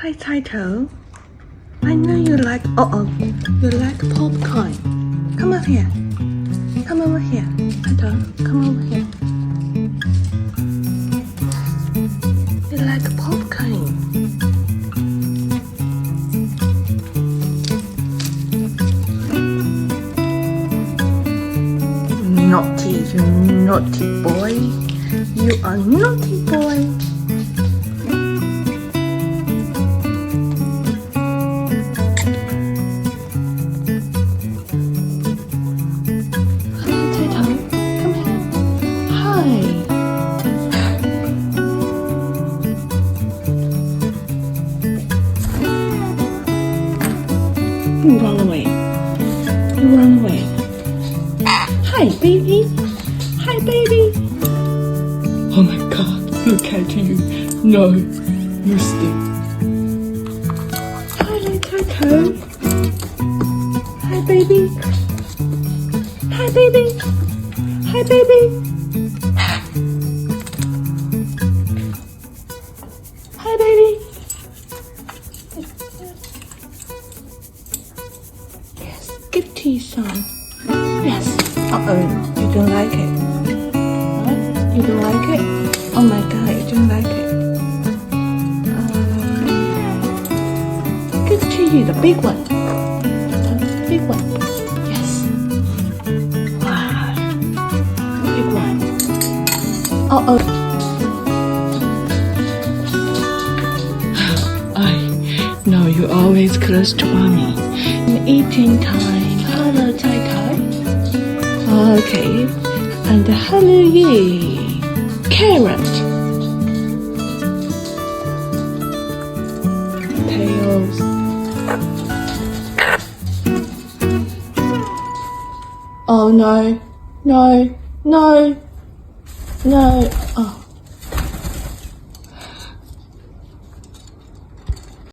Hi, Taito. I know you like, you like popcorn. Come over here. Come over here. Taito, come over here. You like popcorn. Naughty, you naughty boy. You are naughty boy. You run away. You run away. Hi, baby. Hi, baby. Oh my God, look at you. No, you stay. Hi, Taito. Hi, baby. Hi, baby. Hi, baby. Hi, baby. Give tea some. Yes. You don't like it. Huh? You don't like it? Oh my God, you don't like it. Give tea, the big one. The big one. Yes. Wow. Big one. I know you're always close to mommy. Eating time. Hello, Taito. Okay. And hello, ye. Carrot. Tails. Oh no. No. No. No. Oh.